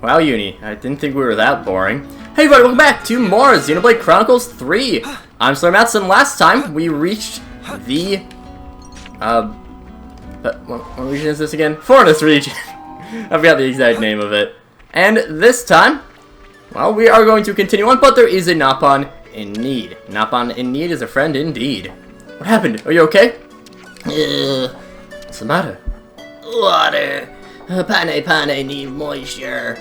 Wow, Uni. I didn't think we were that boring. Hey everybody, welcome back to more Xenoblade Chronicles 3! I'm SlayerMathis, and last time we reached the... what region is this again? Forest region! I forgot the exact name of it. And this time, well, we are going to continue on, but there is a Napon in need. Napon in need is a friend indeed. What happened? Are you okay? What's the matter? Water. Pane need moisture.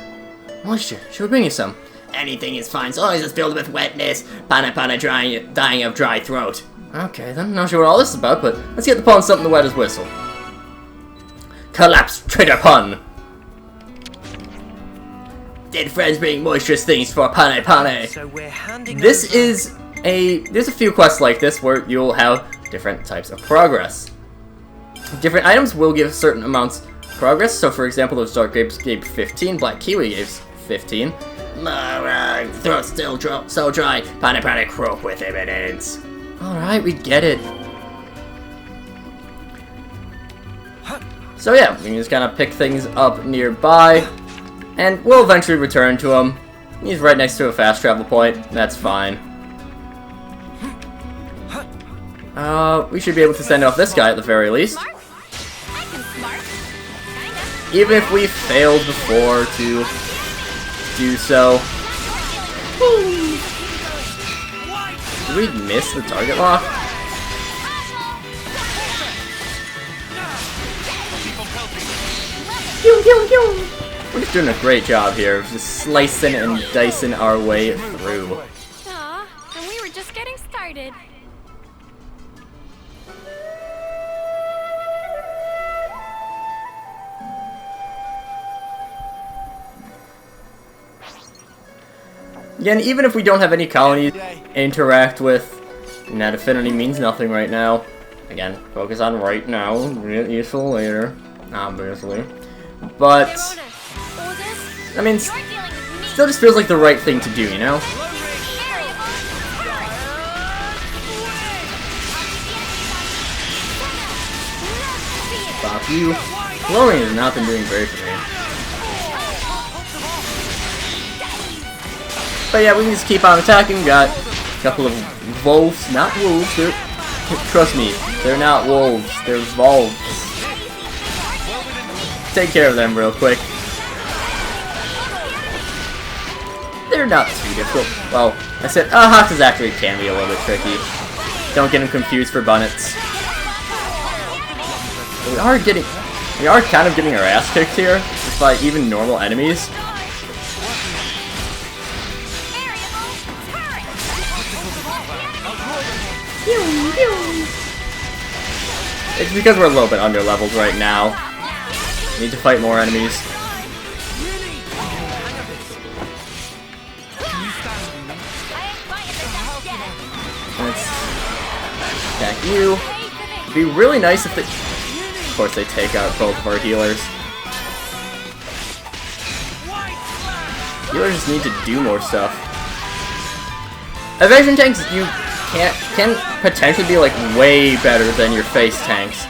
Moisture. Should we bring you some? Anything is fine, so long as it's filled with wetness. Pane dying of dry throat. Okay, then. Not sure what all this is about, but let's get the pun something to wet his whistle. Collapse, traitor pun! Did friends bring moisturous things for Pane? So we're handing There's a few quests like this where you'll have different types of progress. Different items will give certain amounts of progress, so for example, those dark grapes gave 15, black kiwi gave 15. My throat's still so dry. Pane croak with evidence. Alright, we get it. So yeah, we can just kind of pick things up nearby, and we'll eventually return to him. He's right next to a fast travel point, that's fine. We should be able to send off this guy at the very least. Even if we failed before to do so. Did we miss the target lock? We're just doing a great job here, just slicing and dicing our way through. Aw, and we were just getting started. Again, even if we don't have any colonies to interact with, that affinity means nothing right now. Again, focus on right now, real useful later, obviously. But, I mean, still just feels like the right thing to do, you know? Stop you. Glowing has not been doing great for me. But yeah, we can just keep on attacking. Got a couple of wolves, not wolves. Trust me, they're not wolves. They're volves. Take care of them real quick. They're not too difficult. Well, I said Hakas actually can be a little bit tricky. Don't get them confused for bunnets. But we are kind of getting our ass kicked here, just by even normal enemies. It's because we're a little bit under leveled right now. We need to fight more enemies. Let's attack you. It'd be really nice if they... Of course they take out both of our healers. Healers just need to do more stuff. Evasion tanks, you can potentially be like way better than your face tanks,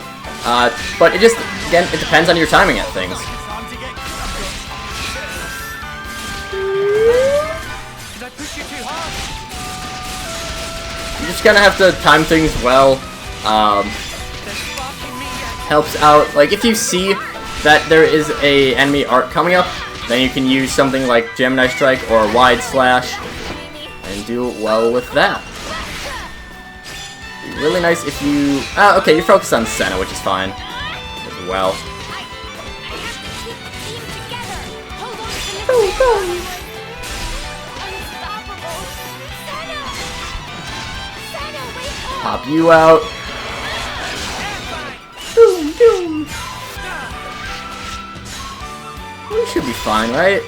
but it just, again, it depends on your timing at things. You just kind of have to time things well. Helps out, like if you see that there is a enemy arc coming up, then you can use something like Gemini Strike or Wide Slash and do well with that. Really nice if you... okay, you're focused on Senna, which is fine as well. Pop you out. We should be fine, right?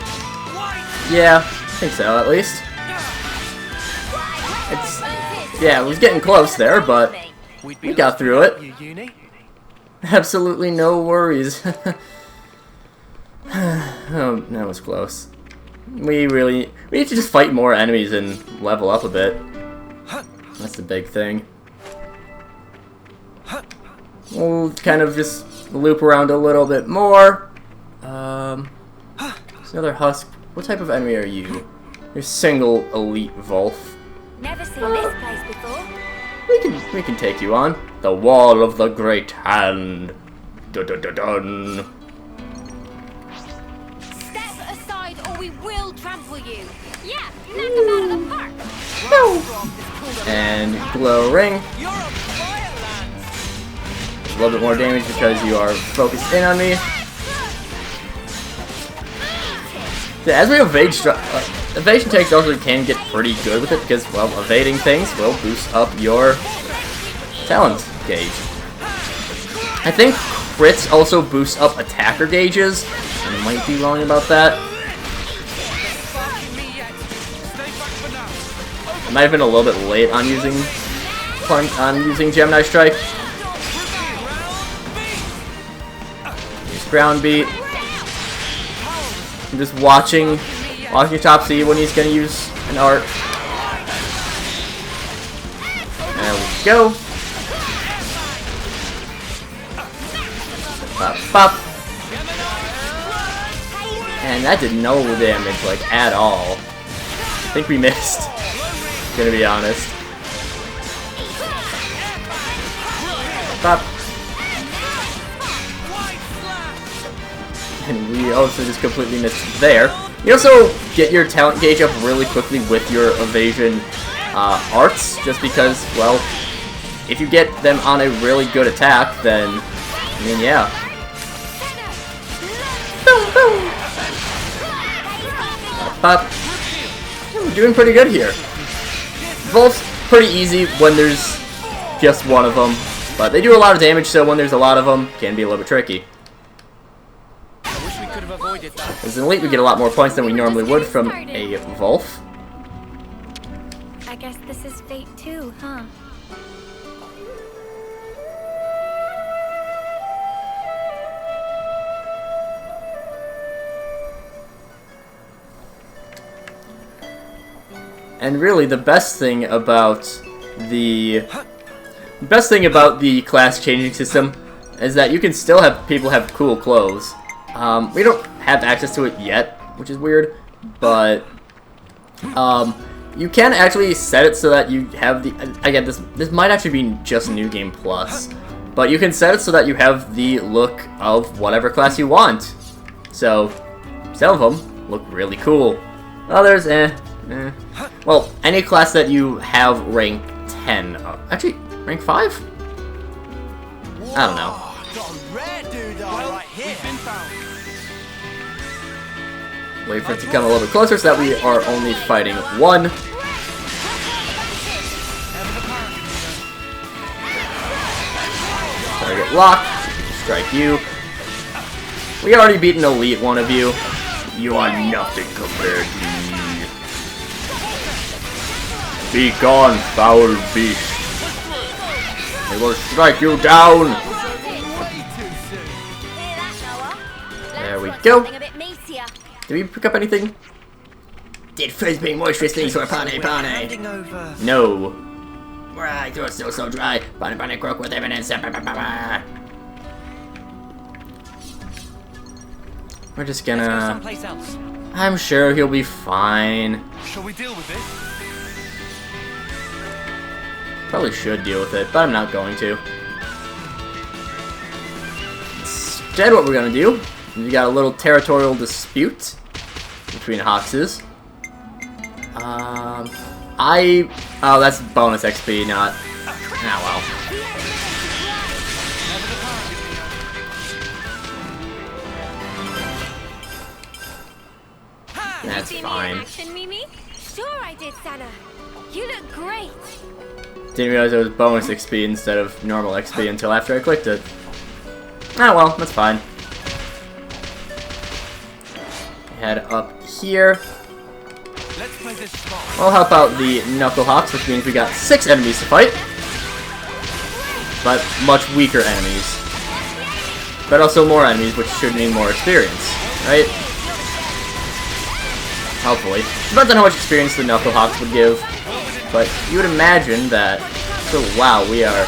Yeah, I think so, at least. Yeah, it was getting close there, but we got through it. Absolutely no worries. Oh, that was close. We need to just fight more enemies and level up a bit. That's the big thing. We'll kind of just loop around a little bit more. Another husk. What type of enemy are you? You're single elite Wolf. Never seen this place before. We can take you on. The Wall of the Great Hand. Dun dun dun dun. Step aside or we will trample you. Yeah, knock him out of the park. And glow ring. A little bit more damage because you are focused in on me. Yeah, as we evade, evasion takes also can get pretty good with it because, well, evading things will boost up your talent gauge. I think crits also boost up attacker gauges. I might be wrong about that. I might have been a little bit late on using Gemini Strike. Use ground beat. I'm just watching Topsy when he's gonna use an art. There we go. Pop, pop. And that did no damage, like, at all. I think we missed. Gonna be honest. Pop. And we also just completely missed there. You also get your talent gauge up really quickly with your evasion arts, just because, well, if you get them on a really good attack, then, I mean, yeah. Boom, boom. Pop. Yeah, we're doing pretty good here. Wolf's pretty easy when there's just one of them, but they do a lot of damage, so when there's a lot of them, it can be a little bit tricky. As an elite, we get a lot more points than we normally would from a Wolf. I guess this is fate too, huh? And really, the best thing about the class changing system is that you can still have people have cool clothes. We don't have access to it yet, which is weird, but you can actually set it so that you have the, again, this might actually be just New Game Plus, but you can set it so that you have the look of whatever class you want. So some of them look really cool. Others, well, any class that you have rank 10, actually, rank 5? I don't know. Wait for it to come a little bit closer so that we are only fighting one. Target lock. Strike you. We already beat an elite one of you. You are nothing compared to me. Be gone, foul beast. I will strike you down. There we go. Did we pick up anything? Did Frisbee moisturize things or Pane Pane? No. Right, throat still so dry. Pane Pane croak with evidence. We're just gonna... I'm sure he'll be fine. Shall we deal with this? Probably should deal with it, but I'm not going to. Instead, what we're gonna do, we got a little territorial dispute between Hoxes. Oh, that's bonus XP, not... Ah, well. That's fine. Action, Mimi? Sure I did, Sana. You look great. Didn't realize it was bonus XP instead of normal XP until after I clicked it. Ah, well, that's fine. Head up here. I'll help out the Knucklehawks, which means we got 6 enemies to fight. But much weaker enemies. But also more enemies, which should mean more experience, right? Hopefully. Depends on how much experience the Knucklehawks would give. But you would imagine that... So, wow, we are...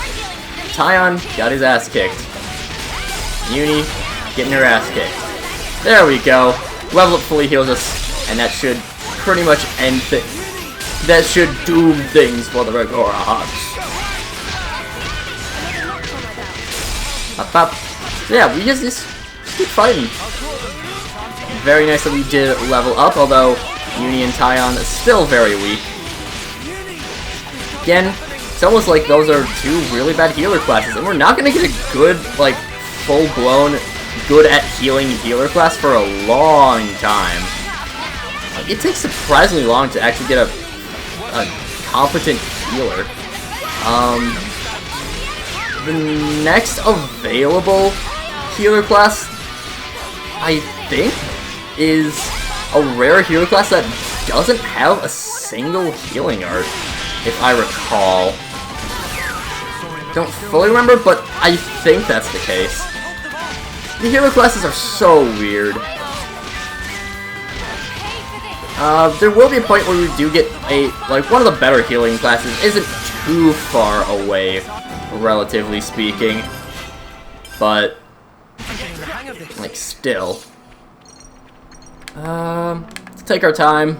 Tyon got his ass kicked. Uni getting her ass kicked. There we go. level up fully heals us, and that should pretty much end things. That should doom things for the Regora Hots. Up, up. So yeah, we just keep fighting. Very nice that we did level up, although Uni and Tyon is still very weak. Again, it's almost like those are two really bad healer classes, and we're not going to get a good, like, full-blown, good at healing healer class for a long time. Like, it takes surprisingly long to actually get a competent healer. The next available healer class, I think, is a rare healer class that doesn't have a single healing art, if I recall. Don't fully remember, but I think that's the case. The healer classes are so weird. There will be a point where we do get one of the better healing classes isn't too far away, relatively speaking, but, like, still. Let's take our time.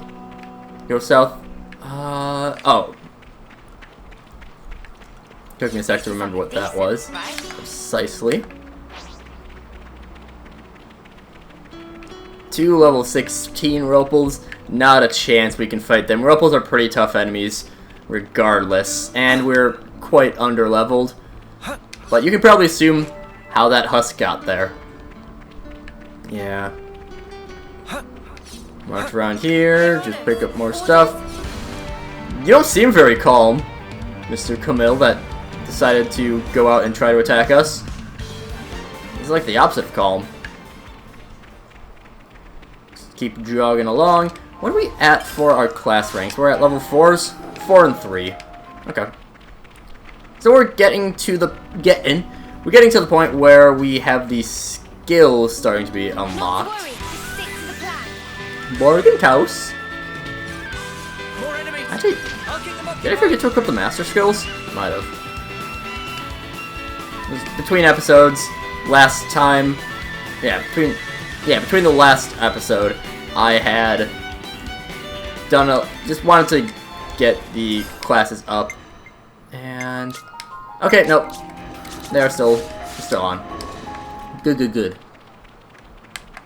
Go south. Oh. Took me a sec to remember what that was. Precisely. 2 level 16 Ropals. Not a chance we can fight them. Ropals are pretty tough enemies, regardless. And we're quite under-leveled. But you can probably assume how that husk got there. Yeah. March around here, just pick up more stuff. You don't seem very calm, Mr. Camille, that decided to go out and try to attack us. He's like the opposite of calm. Just keep jogging along. What are we at for our class ranks? We're at level 4s? 4 and 3. Okay. So we're getting to the point where we have the skills starting to be unlocked. Morgan Taus. Actually, did I forget to equip the master skills? Might have. Between episodes, last time, between the last episode, I had done just wanted to get the classes up, and okay, nope, they're still on. Good.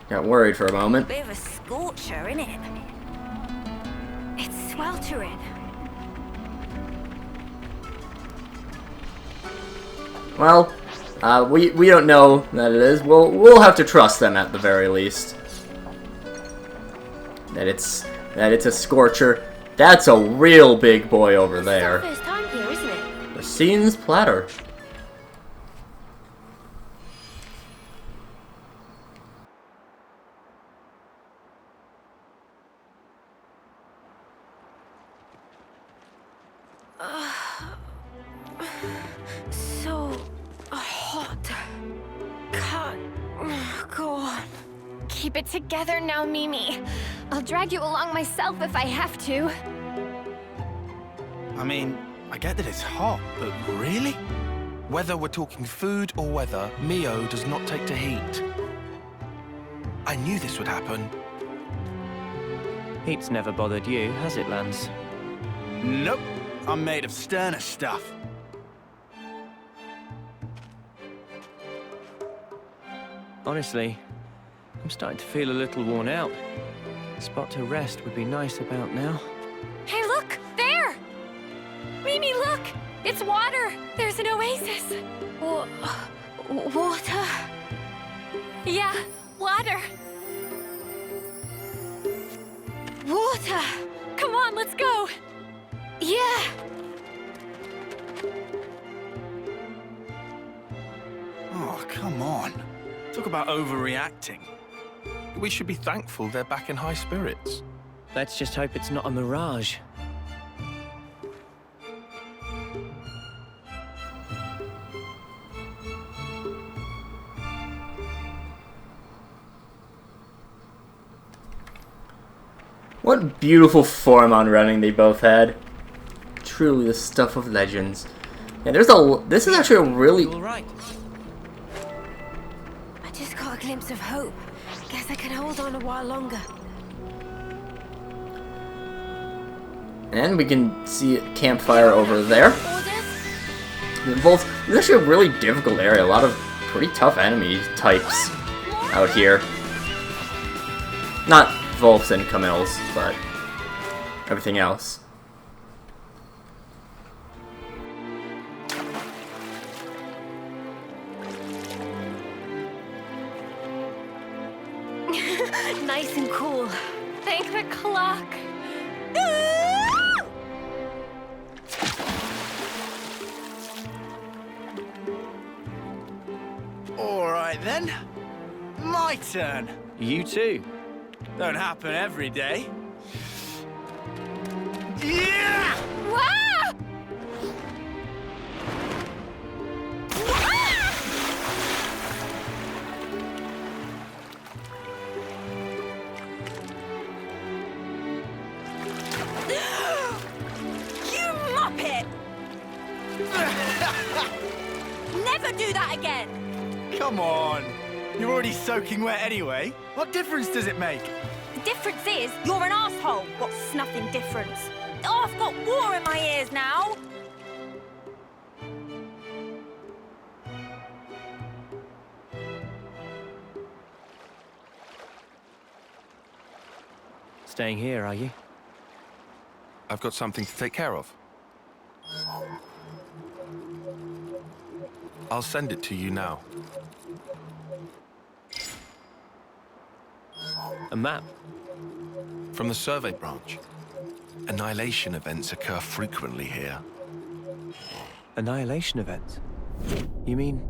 Got worried for a moment. Bit of a scorcher, innit? It's sweltering. Well, we don't know that it is. We'll have to trust them at the very least. That it's a scorcher. That's a real big boy over there. It's our first time here, isn't it? Racine's platter. So hot. Can't go on. Keep it together now, Mimi. I'll drag you along myself if I have to. I mean, I get that it's hot, but really? Whether we're talking food or weather, Mio does not take to heat. I knew this would happen. Heat's never bothered you, has it, Lance? Nope. I'm made of sterner stuff. Honestly, I'm starting to feel a little worn out. A spot to rest would be nice about now. Hey, look! There! Mimi, look! It's water! There's an oasis! Water? Yeah, water! Water! Come on, let's go! Yeah! Oh, come on. Talk about overreacting. We should be thankful they're back in high spirits. Let's just hope it's not a mirage. What beautiful form on running they both had. Truly the stuff of legends. Yeah, this is actually a really... You all right? I just gotta glimpse of hope. Guess I can hold on a while longer. And we can see a campfire over there. Orders? This is actually a really difficult area. A lot of pretty tough enemy types out here. Not Wolves and Camels, but everything else. Nice and cool. Thank the clock. Alright then. My turn. You too. Don't happen every day. Yeah! Wow! You muppet! Never do that again! Come on. You're already soaking wet anyway. What difference does it make? The difference is, you're an asshole. What's snuffing difference? Oh, I've got water in my ears now. Staying here, are you? I've got something to take care of. I'll send it to you now. A map? From the survey branch. Annihilation events occur frequently here. Annihilation events? You mean...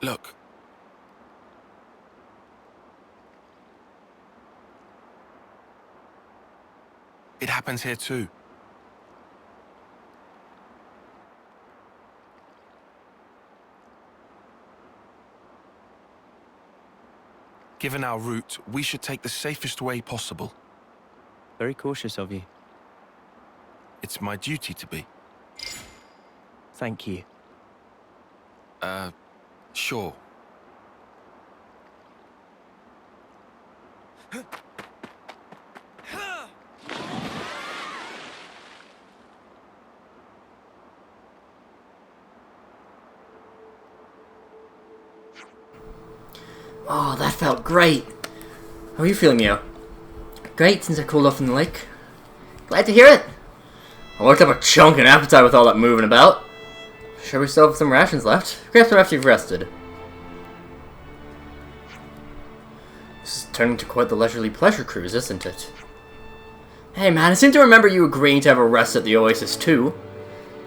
Look. It happens here too. Given our route, we should take the safest way possible. Very cautious of you. It's my duty to be. Thank you. Sure. Oh, that felt great. How are you feeling, Mio? Great, since I cooled off in the lake. Glad to hear it. I worked up a chunk in appetite with all that moving about. Sure we still have some rations left. Grab some after you've rested. This is turning to quite the leisurely pleasure cruise, isn't it? Hey man, I seem to remember you agreeing to have a rest at the Oasis too.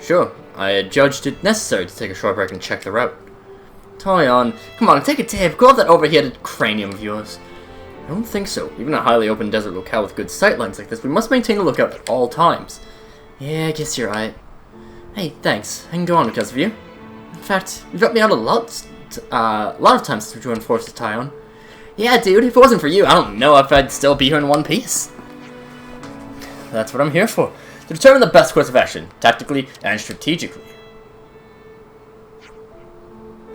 Sure, I had judged it necessary to take a short break and check the route. Talion, come on, take a tip. Go off that overheated cranium of yours. I don't think so. Even a highly open desert locale with good sightlines like this, we must maintain a lookout at all times. Yeah, I guess you're right. Hey, thanks. I can go on because of you. In fact, you've helped me out a lot of times to join forces, Talion. Yeah, dude, if it wasn't for you, I don't know if I'd still be here in one piece. That's what I'm here for. To determine the best course of action, tactically and strategically.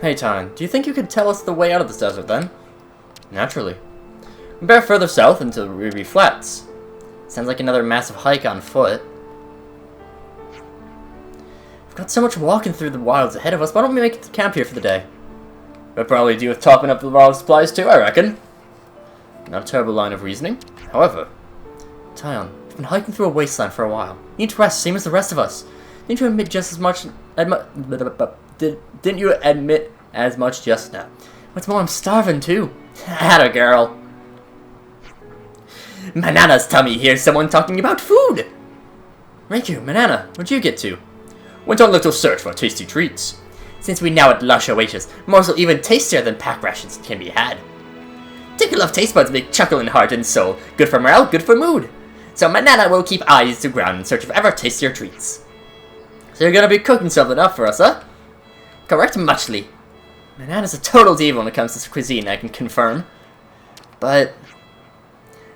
Hey, Talion, do you think you could tell us the way out of this desert, then? Naturally. We bear further south into the Ruby Flats. Sounds like another massive hike on foot. We've got so much walking through the wilds ahead of us, why don't we make it to camp here for the day? We'll probably do with topping up the wild supplies too, I reckon. Not a terrible line of reasoning. However, Talion, you've been hiking through a wasteland for a while. You need to rest, same as the rest of us. Didn't you admit just as much... Didn't you admit as much just now? What's more, I'm starving too. Atta girl. Manana's tummy hears someone talking about food. Riku, Manana, where'd you get to? Went on a little search for tasty treats. Since we now at Lush Oasis, morsel even tastier than pack rations can be had. Tickle of taste buds make chuckle in heart and soul. Good for morale, good for mood. So Manana will keep eyes to ground in search of ever tastier treats. So you're gonna be cooking something up for us, huh? Correct, Muchly. Manana's a total diva when it comes to cuisine, I can confirm. But...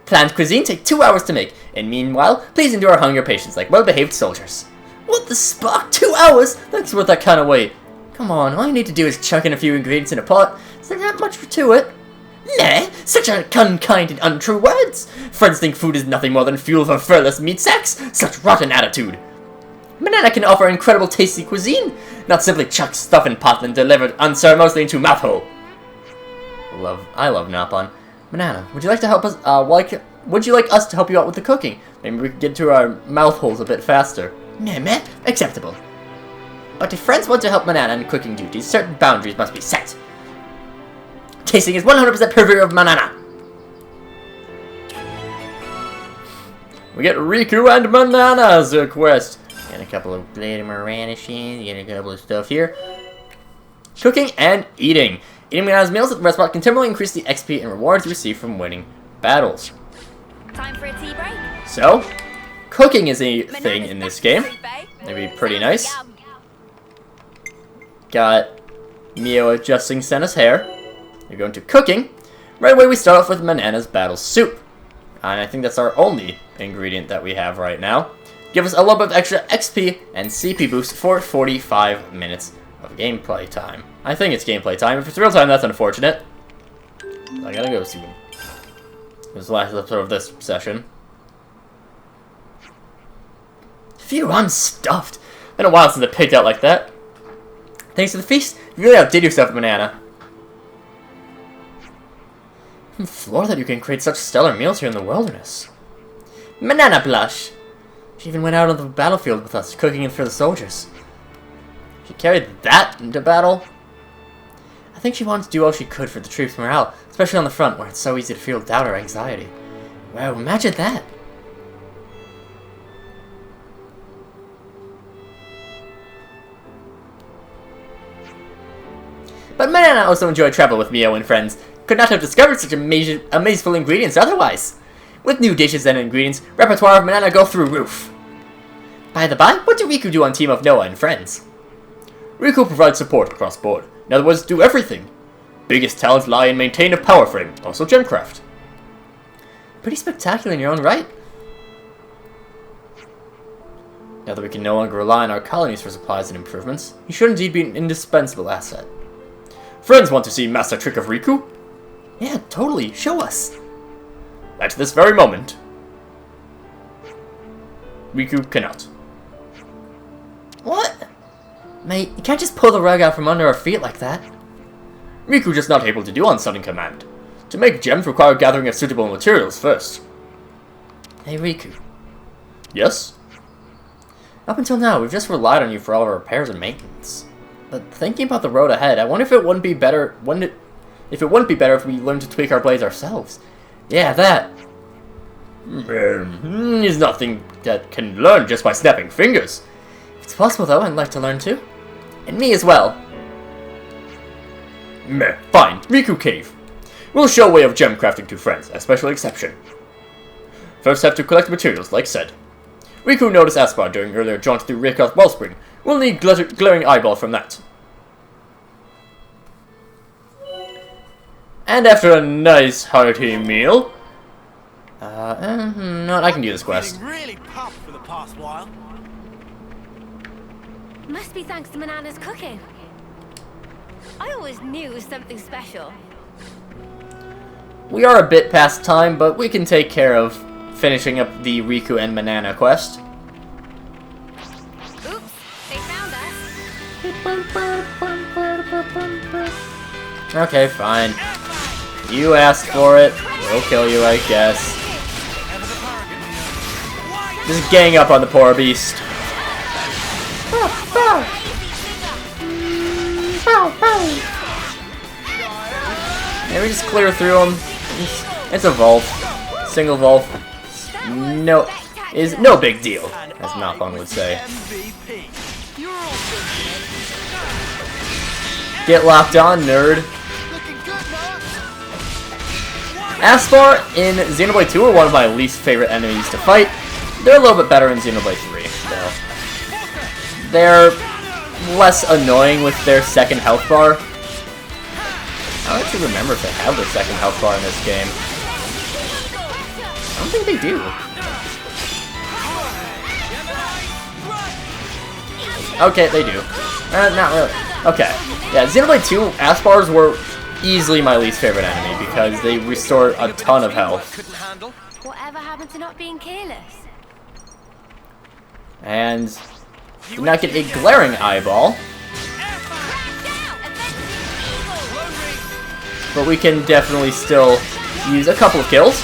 planned cuisine take 2 hours to make. And meanwhile, please endure hunger patience like well-behaved soldiers. What the spark? 2 hours? That's worth that kind of wait. Come on, all you need to do is chuck in a few ingredients in a pot. Is there that much to it? Nah, such unkind and untrue words. Friends think food is nothing more than fuel for furless meat sacks. Such rotten attitude. Banana can offer incredible tasty cuisine, not simply chuck stuff in pot and deliver it unceremoniously into mouth hole. I love Napon. Banana, would you like to help us? Would you like us to help you out with the cooking? Maybe we could get to our mouth holes a bit faster. Meh, acceptable. But if friends want to help Banana in cooking duties, certain boundaries must be set. Tasting is 100% purview of Banana. We get Riku and Banana as a quest. And a couple of Blade and Miranda scenes, get a couple of stuff here. Cooking and eating. Eating Banana's meals at the restaurant can temporarily increase the XP and rewards you receive from winning battles. Time for a tea break? So, cooking is a thing in this game. That'd be pretty nice. Got Mio adjusting Senna's hair. We're going to cooking. Right away we start off with Banana's battle soup. And I think that's our only ingredient that we have right now. Give us a little bit of extra XP and CP boost for 45 minutes of gameplay time. I think it's gameplay time. If it's real time, that's unfortunate. I gotta go soon. This is the last episode of this session. Phew, I'm stuffed. Been a while since I picked out like that. Thanks to the feast, you really outdid yourself, Banana. I'm floored that you can create such stellar meals here in the wilderness. Banana blush. She even went out on the battlefield with us, cooking for the soldiers. She carried that into battle? I think she wanted to do all she could for the troops' morale, especially on the front where it's so easy to feel doubt or anxiety. Wow, imagine that! But Banana also enjoyed travel with Mio and friends. Could not have discovered such amazing ingredients otherwise. With new dishes and ingredients, repertoire of Banana go through roof. By the by, what do Riku do on Team of Noah and friends? Riku provides support across board. In other words, do everything. Biggest talents lie in maintain a power frame, also gemcraft. Pretty spectacular in your own right. Now that we can no longer rely on our colonies for supplies and improvements, he should indeed be an indispensable asset. Friends want to see Master Trick of Riku? Yeah, totally. Show us. At this very moment, Riku cannot. What? Mate, you can't just pull the rug out from under our feet like that. Riku just not able to do on sudden command. To make gems require gathering of suitable materials first. Hey Riku. Yes? Up until now, we've just relied on you for all our repairs and maintenance. But thinking about the road ahead, I wonder if it wouldn't be better if we learned to tweak our blades ourselves. Yeah, that. Is nothing that can learn just by snapping fingers. If it's possible though, I'd like to learn too. And me as well. Meh, fine. Riku Cave. We'll show a way of gem crafting to friends, a special exception. First have to collect materials, like said. Riku noticed Aspar during earlier jaunt through Rika's wellspring. We'll need glaring eyeball from that. And after a nice hearty meal... no, I can do this quest. Really pumped for the past while. Must be thanks to Banana's cooking. I always knew it was something special. We are a bit past time, but we can take care of finishing up the Riku and Banana quest. Oops, they found us. Okay, fine. You asked for it. We'll kill you, I guess. Just gang up on the poor beast. Maybe just clear through them. It's a vault. Single vault. No, is no big deal, as Napon would say. Get locked on, nerd. Aspar in Xenoblade 2 are one of my least favorite enemies to fight. They're a little bit better in Xenoblade 3, though. They're less annoying with their second health bar. I don't actually remember if they have their second health bar in this game. I don't think they do. Okay, they do. Not really. Okay. Yeah, Xenoblade 2, Aspars were easily my least favorite enemy because they restore a ton of health. Whatever happened to not being careless? And did not get a glaring eyeball. But we can definitely still use a couple of kills.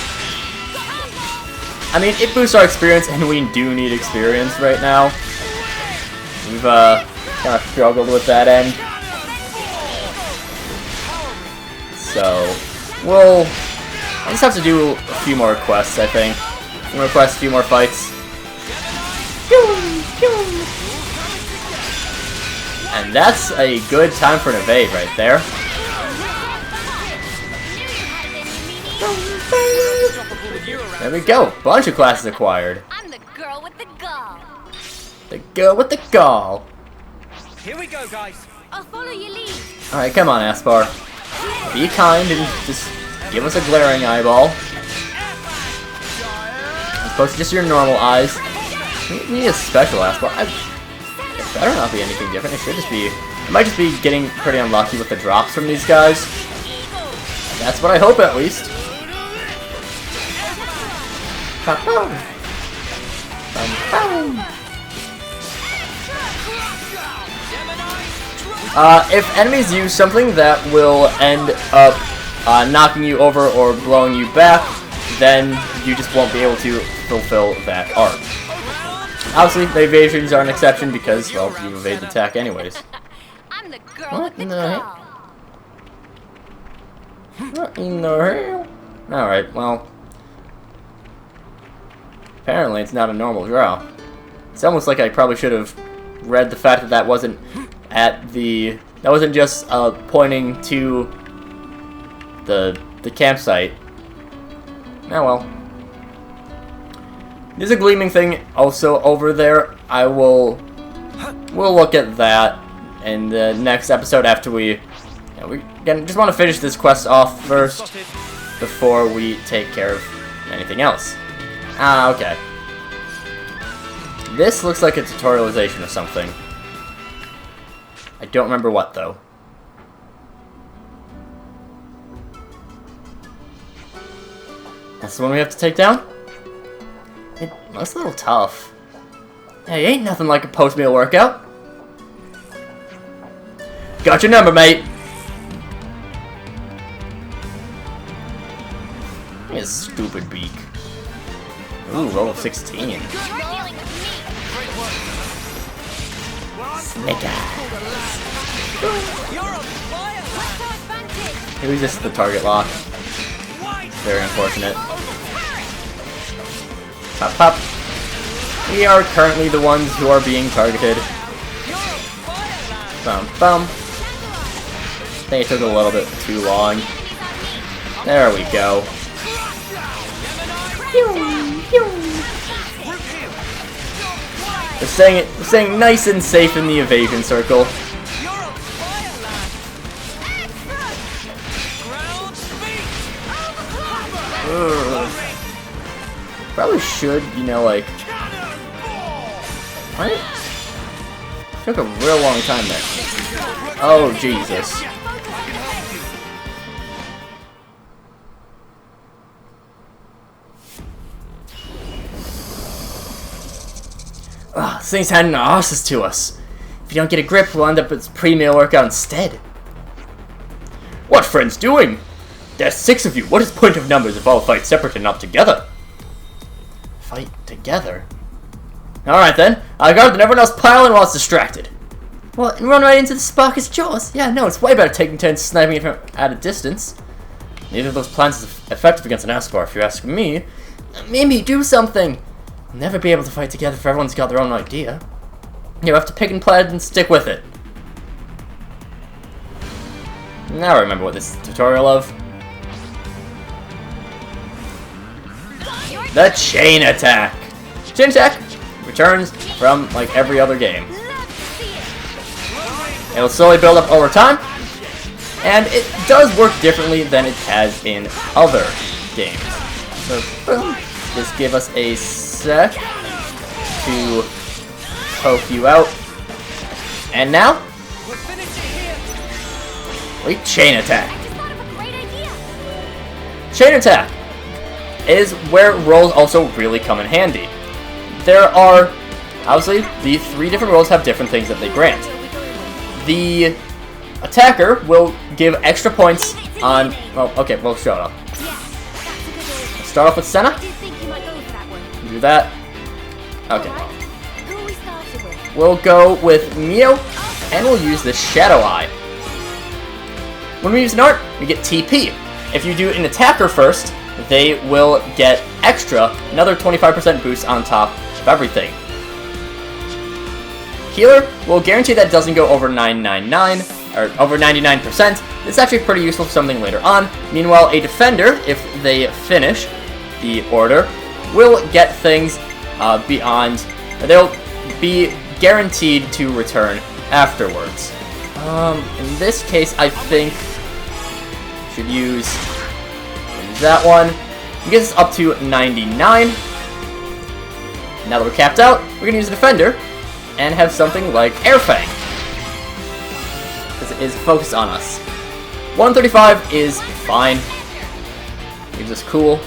I mean, it boosts our experience, and we do need experience right now. We've kind of struggled with that end. So, I just have to do a few more quests, I think. A few more quests, a few more fights. And that's a good time for an evade right there. There we go. Bunch of classes acquired. I'm the girl with the gall. The girl with the gall. Here we go, guys. I'll follow your lead. Alright, come on, Aspar. Be kind and just give us a glaring eyeball. As opposed to just your normal eyes. We need a special Aspar. It better not be anything different. It should just be... I might just be getting pretty unlucky with the drops from these guys. That's what I hope, at least. If enemies use something that will end up knocking you over or blowing you back, then you just won't be able to fulfill that arc. Obviously, the evasions are an exception because, well, you evade the attack anyways. I'm the girl What with in the the gall. What in the hell? Alright, well... Apparently, it's not a normal draw. It's almost like I probably should have read the fact that that wasn't at the... That wasn't just pointing to the campsite. Oh well. There's a gleaming thing also over there. We'll look at that in the next episode after we again just want to finish this quest off first before we take care of anything else. Okay. This looks like a tutorialization of something. I don't remember what, though. That's the one we have to take down? It looks a little tough. Hey, ain't nothing like a post-meal workout. Got your number, mate. His stupid beak. Ooh, roll of 16. You're dealing with me. Snake eyes. You're on fire! What's our advantage? It was just the target lock. Very unfortunate. Pop, pop. We are currently the ones who are being targeted. Bum, bum. I think it took a little bit too long. There we go. We're staying nice and safe in the evasion circle. Ugh. Probably should, you know, like... What? Took a real long time there. Oh, Jesus. Ugh, this thing's handing our asses to us. If you don't get a grip, we'll end up with pre-meal workout instead. What friends doing? There's 6 of you. What is the point of numbers if all fight separate and not together? Fight together? Alright then. I'll guard that everyone else pile in while it's distracted. Well, and run right into the Sparkus' jaws. Yeah, no, it's way better taking turns sniping it from at a distance. Neither of those plans is effective against an Aspar, if you ask me. Maybe do something. We'll never be able to fight together if everyone's got their own idea. You have to pick and plan and stick with it. Now I remember what this is a tutorial of. The chain attack! Chain attack returns from like every other game. It'll slowly build up over time, and it does work differently than it has in other games. So, boom. Just give us a sec to poke you out, And now, we chain attack. I just thought of a great idea. Chain attack is where rolls also really come in handy. There are, obviously, the 3 different rolls have different things that they grant. The attacker will give extra points on, well, okay, we'll show it up. Yeah, that's a good order. Let's start off with Senna. I did think you might go for that one. Do that. Okay. Alright, who are we starting with? We'll go with Mio, and we'll use the Shadow Eye. When we use an art, we get TP. If you do an attacker first, they will get extra, another 25% boost on top of everything. Healer will guarantee that doesn't go over 999, or over 99%. This is actually pretty useful for something later on. Meanwhile, a defender, if they finish the order, will get things beyond, they'll be guaranteed to return afterwards. In this case, I think should use that one. It gets us up to 99. Now that we're capped out, we're gonna use a defender and have something like Air Fang, because it is focused on us. 135 is fine. Gives us cool.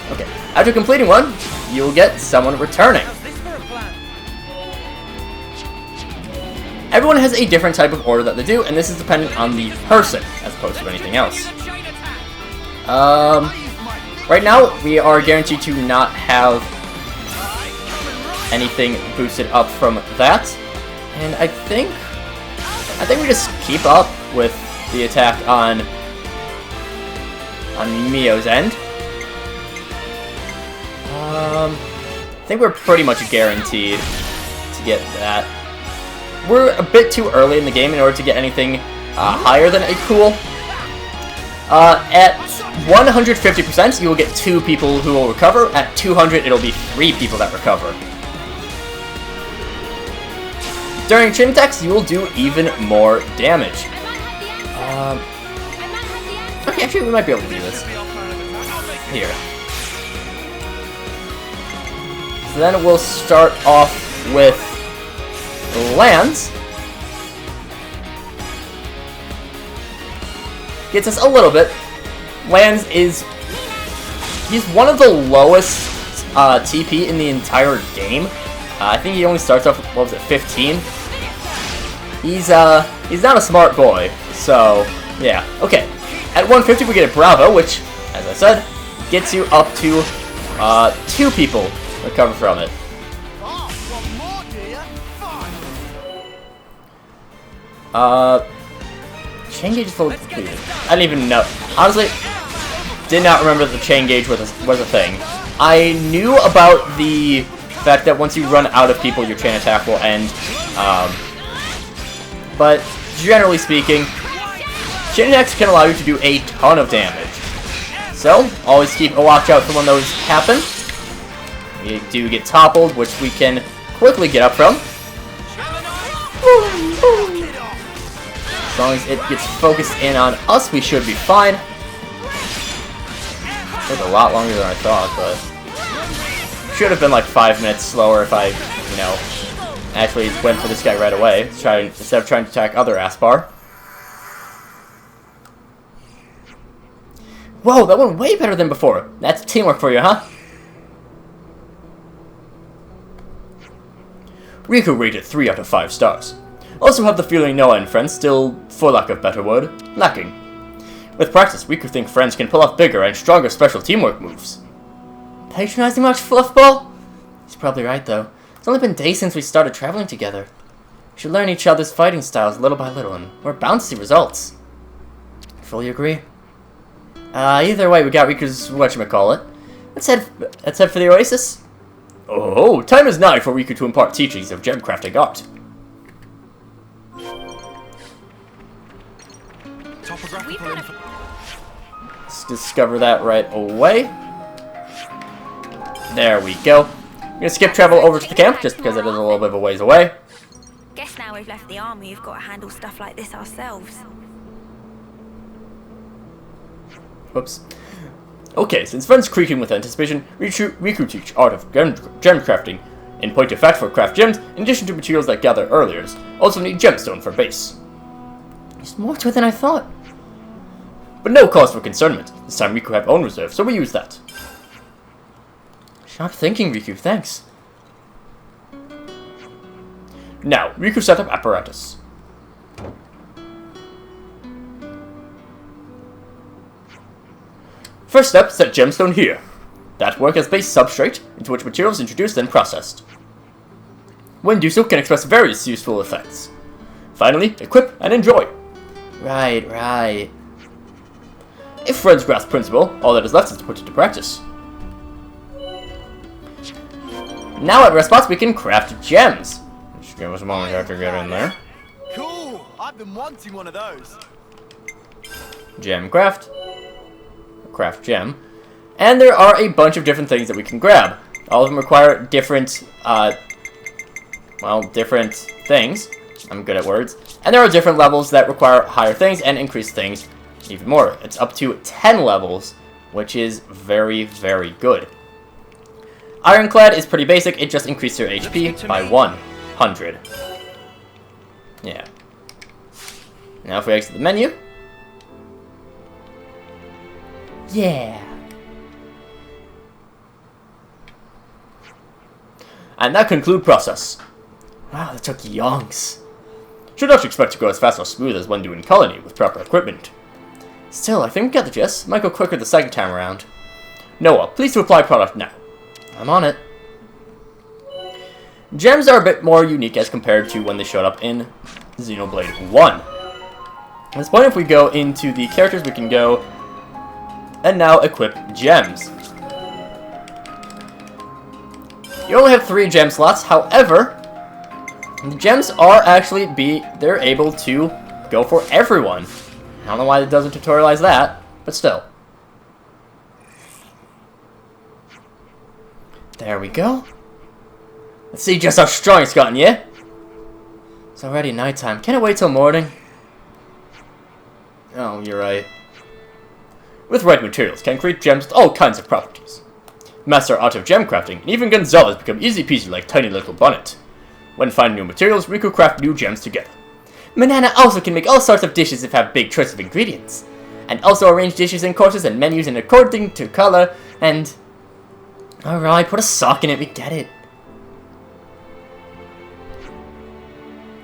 Okay, after completing one, you'll get someone returning. Everyone has a different type of order that they do, and this is dependent on the person, as opposed to anything else. Right now, we are guaranteed to not have anything boosted up from that, and I think we just keep up with the attack on Mio's end. I think we're pretty much guaranteed to get that. We're a bit too early in the game in order to get anything higher than a cool. At 150%, you will get 2 people who will recover. At 200, it'll be 3 people that recover. During chain attacks, you will do even more damage. Okay, actually, we might be able to do this. Here. So then we'll start off with Lance. Gets us a little bit. Lance is... he's one of the lowest TP in the entire game. I think he only starts off with, what was it, 15? He's not a smart boy, so, yeah. Okay, at 150 we get a Bravo, which, as I said, gets you up to 2 people recover from it. Chain gauge is fully completed. I didn't even know. Honestly, did not remember the chain gauge was a thing. I knew about the fact that once you run out of people, your chain attack will end. But generally speaking, chain attacks can allow you to do a ton of damage. So, always keep a watch out for when those happen. We do get toppled, which we can quickly get up from. As long as it gets focused in on us, we should be fine. Took a lot longer than I thought, but should have been like 5 minutes slower if I, you know, actually went for this guy right away instead of trying to attack other Aspar. Whoa, that went way better than before. That's teamwork for you, huh? Riku rated 3 out of 5 stars. Also have the feeling Noah and friends still, for lack of better word, lacking. With practice, Riku think friends can pull off bigger and stronger special teamwork moves. Patronizing much, Fluffball? He's probably right, though. It's only been days since we started traveling together. We should learn each other's fighting styles little by little, and we're bound to see results. Fully agree. Either way, we got Riku's whatchamacallit. Let's head for the Oasis. Oh, time is nigh for Riku to impart teachings of gemcrafting art. Let's discover that right away. There we go. I'm gonna skip travel over to the camp just because it is a little bit of a ways away. Guess now we've left the army, we've got to handle stuff like this ourselves. Whoops. Okay, since friends creaking with anticipation, Riku teach art of gem crafting. In point of fact, for craft gems, in addition to materials that gather earlier, also need gemstone for base. There's more to it than I thought. But no cause for concernment. This time Riku have own reserve, so we use that. Sharp thinking, Riku, thanks. Now, Riku set up apparatus. First step, set gemstone here. That work as base substrate, into which materials introduced and processed. When do so can express various useful effects. Finally, equip and enjoy. Right. If friends grasp principle, all that is left is to put it to practice. Now at rest spots we can craft gems. Just give us a moment here to get in there. Cool! I've been wanting one of those. Gem craft. Craft gem. And there are a bunch of different things that we can grab. All of them require different, different things. I'm good at words. And there are different levels that require higher things and increase things even more. It's up to 10 levels, which is very, very good. Ironclad is pretty basic. It just increases your HP by 100. Yeah. Now if we exit the menu. Yeah. And that concludes process. Wow, that took yonks. Should not expect to go as fast or smooth as one doing Colony with proper equipment. Still, I think we got the gist. Might go quicker the second time around. Noah, please to apply product now. I'm on it. Gems are a bit more unique as compared to when they showed up in Xenoblade 1. At this point, if we go into the characters, we can go and now equip gems. You only have 3 gem slots, however, the gems are actually they're able to go for everyone. I don't know why it doesn't tutorialize that, but still. There we go. Let's see just how strong it's gotten, yeah? It's already nighttime. Can't it wait till morning? Oh, you're right. With right materials, can create gems with all kinds of properties. Master art of gem crafting, and even Gonzalez become easy peasy like tiny little bonnet. When finding new materials, Riku craft new gems together. Manana also can make all sorts of dishes if have big choice of ingredients. And also arrange dishes in courses and menus in according to color, and... Alright, put a sock in it, we get it.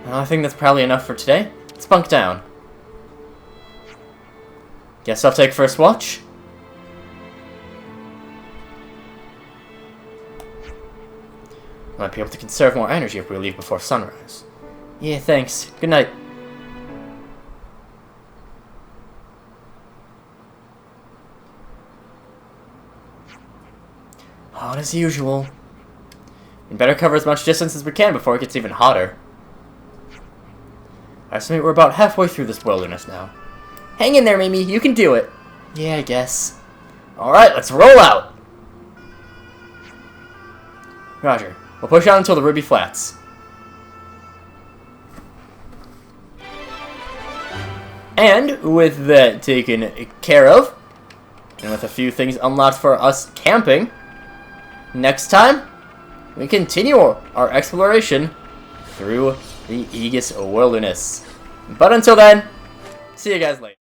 Well, I think that's probably enough for today. Let's bunk down. Guess I'll take first watch. Might be able to conserve more energy if we leave before sunrise. Yeah, thanks. Good night. Hot as usual. We better cover as much distance as we can before it gets even hotter. I estimate we're about halfway through this wilderness now. Hang in there, Mimi. You can do it. Yeah, I guess. Alright, let's roll out. Roger. We'll push on until the Ruby Flats. And with that taken care of, and with a few things unlocked for us camping, next time, we continue our exploration through the Aegis Wilderness. But until then, see you guys later.